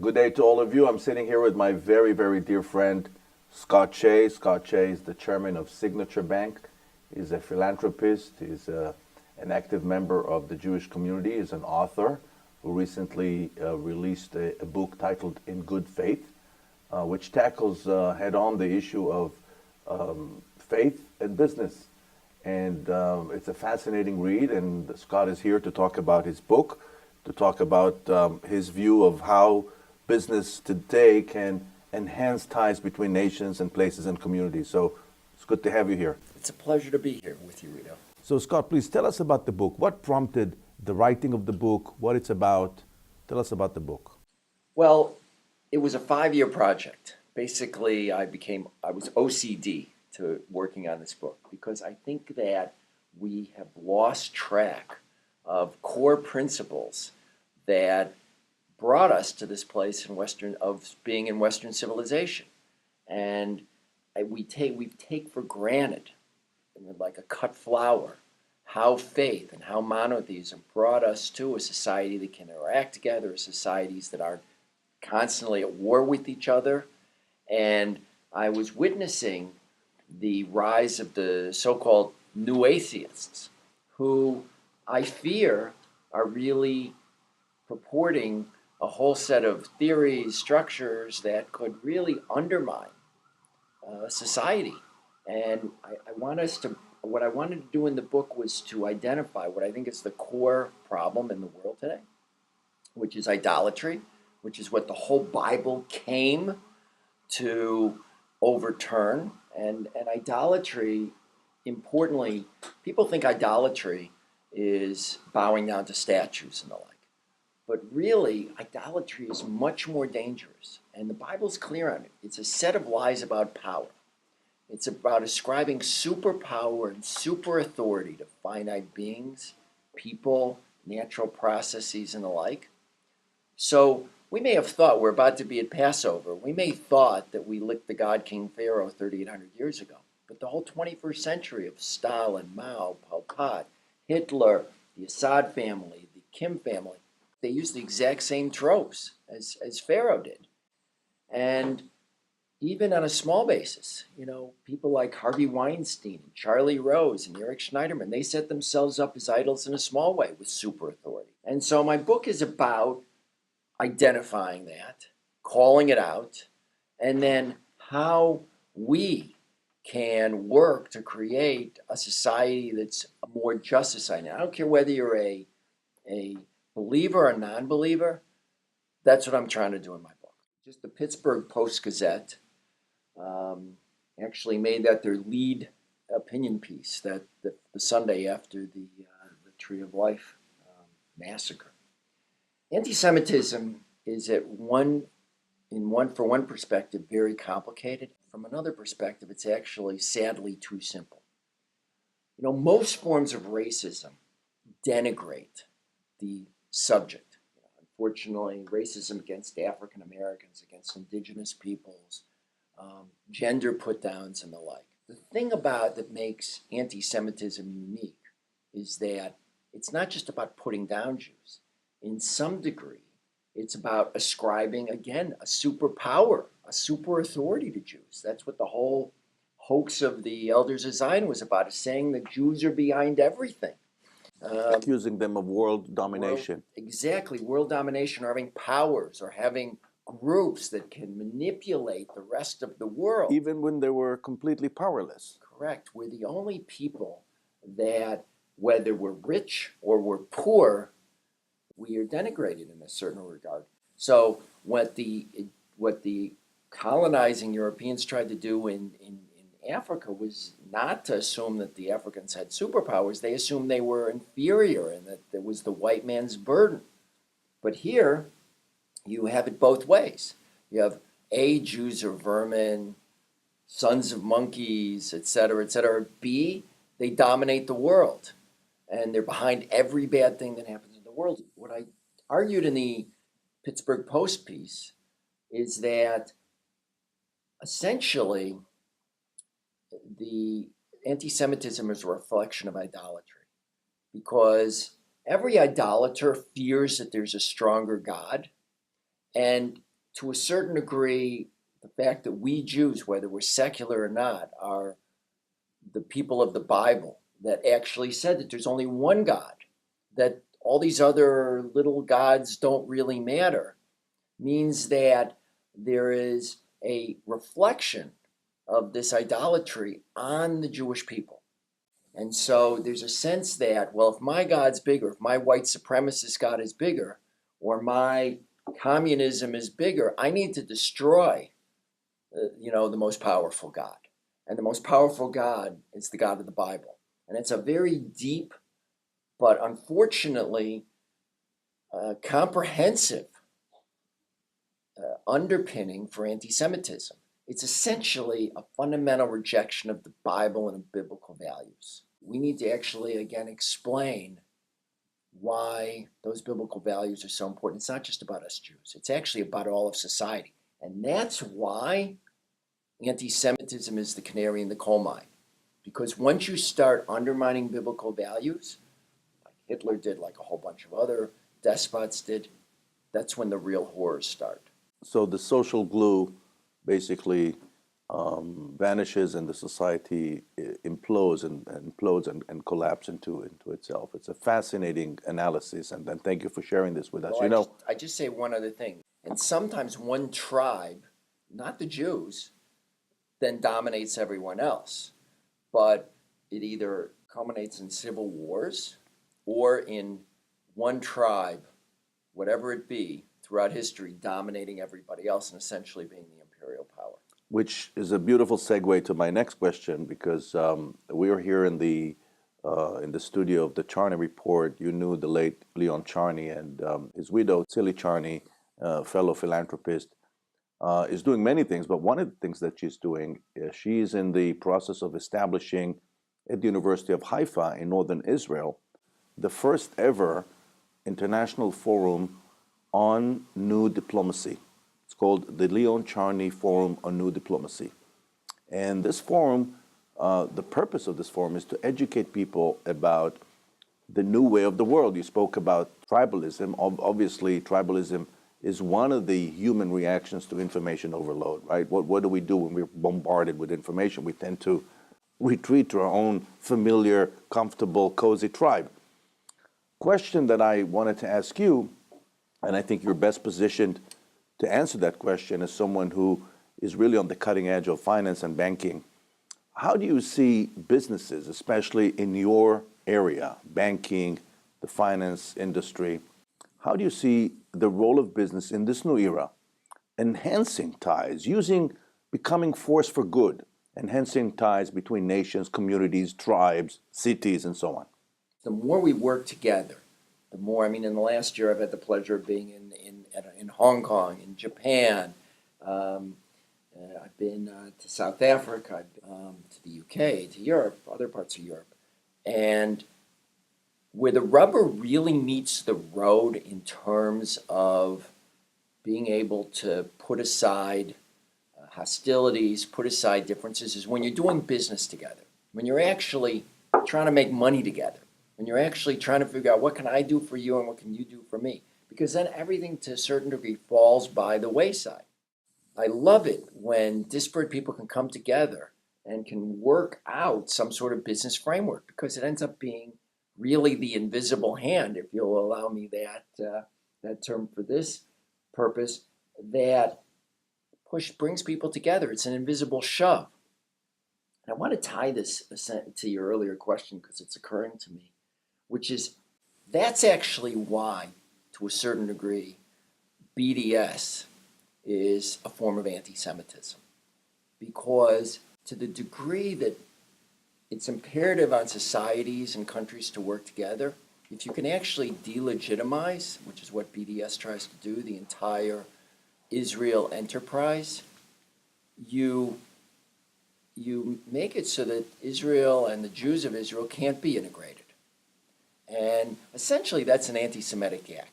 Good day to all of you. I'm sitting here with my very, very dear friend, Scott Shay. Scott Shay is the chairman of Signature Bank. He's a philanthropist. He's an active member of the Jewish community. He's an author who recently released a book titled In Good Faith, which tackles head-on the issue of faith and business. And it's a fascinating read, and Scott is here to talk about his book, to talk about his view of how business today can enhance ties between nations and places and communities. So it's good to have you here. It's a pleasure to be here with you, Ido. So Scott, please tell us about the book. What prompted the writing of the book, what it's about? Tell us about the book. Well, it was a 5-year project. Basically, I was OCD to working on this book because I think that we have lost track of core principles that brought us to this place of being in Western civilization. And we take for granted, like a cut flower, how faith and how monotheism brought us to a society that can interact together, societies that aren't constantly at war with each other. And I was witnessing the rise of the so-called new atheists, who I fear are really purporting a whole set of theories, structures that could really undermine society. And what I wanted to do in the book was to identify what I think is the core problem in the world today, which is idolatry, which is what the whole Bible came to overturn. And idolatry, importantly, people think idolatry is bowing down to statues and the like. But really, idolatry is much more dangerous. And the Bible's clear on it. It's a set of lies about power. It's about ascribing superpower and super authority to finite beings, people, natural processes, and the like. So we may have thought we're about to be at Passover. We may have thought that we licked the God King Pharaoh 3,800 years ago. But the whole 21st century of Stalin, Mao, Pol Pot, Hitler, the Assad family, the Kim family, they used the exact same tropes as Pharaoh did. And even on a small basis, people like Harvey Weinstein, and Charlie Rose, and Eric Schneiderman, they set themselves up as idols in a small way with super authority. And so my book is about identifying that, calling it out, and then how we can work to create a society that's a more just society. I don't care whether you're a believer or a non-believer. That's what I'm trying to do in my book. Just the Pittsburgh Post-Gazette actually made that their lead opinion piece the Sunday after the Tree of Life massacre. Anti-Semitism is from one perspective, very complicated. From another perspective, it's actually sadly too simple. Most forms of racism denigrate the subject. Unfortunately, racism against African Americans, against indigenous peoples, gender put-downs, and the like. The thing that makes anti-Semitism unique is that it's not just about putting down Jews. In some degree, it's about ascribing, again, a superpower, a super authority to Jews. That's what the whole hoax of the Elders of Zion was about, is saying that Jews are behind everything. Accusing them of world domination. World domination, or having powers, or having groups that can manipulate the rest of the world. Even when they were completely powerless. Correct. We're the only people that, whether we're rich or we're poor, we are denigrated in a certain regard. So what the colonizing Europeans tried to do in Africa was not to assume that the Africans had superpowers. They assumed they were inferior and that it was the white man's burden. But here, you have it both ways. You have A, Jews are vermin, sons of monkeys, etc., etc. B, they dominate the world, and they're behind every bad thing that happens in the world. What I argued in the Pittsburgh Post piece is that essentially the anti-Semitism is a reflection of idolatry, because every idolater fears that there's a stronger God, and to a certain degree, the fact that we Jews, whether we're secular or not, are the people of the Bible that actually said that there's only one God, that all these other little gods don't really matter, means that there is a reflection of this idolatry on the Jewish people. And so there's a sense that, well, if my God's bigger, if my white supremacist God is bigger, or my communism is bigger, I need to destroy, the most powerful God. And the most powerful God is the God of the Bible. And it's a very deep, but unfortunately, comprehensive underpinning for anti-Semitism. It's essentially a fundamental rejection of the Bible and of biblical values. We need to actually, again, explain why those biblical values are so important. It's not just about us Jews. It's actually about all of society. And that's why anti-Semitism is the canary in the coal mine. Because once you start undermining biblical values, like Hitler did, like a whole bunch of other despots did, that's when the real horrors start. So the social glue basically vanishes and the society implodes and collapses into itself. It's a fascinating analysis, and thank you for sharing this with us. Well, I just say one other thing. And sometimes one tribe, not the Jews, then dominates everyone else. But it either culminates in civil wars or in one tribe, whatever it be, throughout history, dominating everybody else and essentially being the imperial power. Which is a beautiful segue to my next question, because we are here in the studio of the Charney Report. You knew the late Leon Charney, and his widow, Tilly Charney, fellow philanthropist, is doing many things. But one of the things that she's doing, she's in the process of establishing at the University of Haifa in northern Israel the first ever international forum on new diplomacy. It's called the Leon Charney Forum on New Diplomacy. And this forum, the purpose of this forum is to educate people about the new way of the world. You spoke about tribalism. Obviously, tribalism is one of the human reactions to information overload, right? What do we do when we're bombarded with information? We tend to retreat to our own familiar, comfortable, cozy tribe. Question that I wanted to ask you, and I think you're best positioned to answer that question as someone who is really on the cutting edge of finance and banking. How do you see businesses, especially in your area, banking, the finance industry, how do you see the role of business in this new era, enhancing ties, becoming force for good, enhancing ties between nations, communities, tribes, cities, and so on? The more we work together, the more, in the last year I've had the pleasure of being in Hong Kong, in Japan. I've been to South Africa, to the UK, to Europe, other parts of Europe. And where the rubber really meets the road in terms of being able to put aside hostilities, put aside differences, is when you're doing business together, when you're actually trying to make money together, when you're actually trying to figure out what can I do for you and what can you do for me, because then everything to a certain degree falls by the wayside. I love it when disparate people can come together and can work out some sort of business framework, because it ends up being really the invisible hand, if you'll allow me that term for this purpose, that brings people together. It's an invisible shove. And I want to tie this to your earlier question because it's occurring to me, which is that's actually why, to a certain degree, BDS is a form of anti-Semitism. Because to the degree that it's imperative on societies and countries to work together, if you can actually delegitimize, which is what BDS tries to do, the entire Israel enterprise, you make it so that Israel and the Jews of Israel can't be integrated. And essentially that's an anti-Semitic act.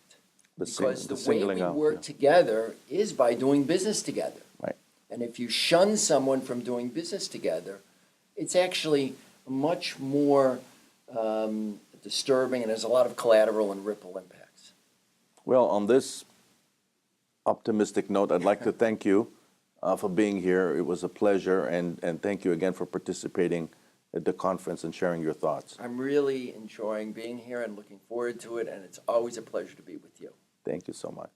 Because the way we work together is by doing business together. Right. And if you shun someone from doing business together, it's actually much more disturbing, and there's a lot of collateral and ripple impacts. Well, on this optimistic note, I'd like to thank you for being here. It was a pleasure, and thank you again for participating at the conference and sharing your thoughts. I'm really enjoying being here and looking forward to it, and it's always a pleasure to be with you. Thank you so much.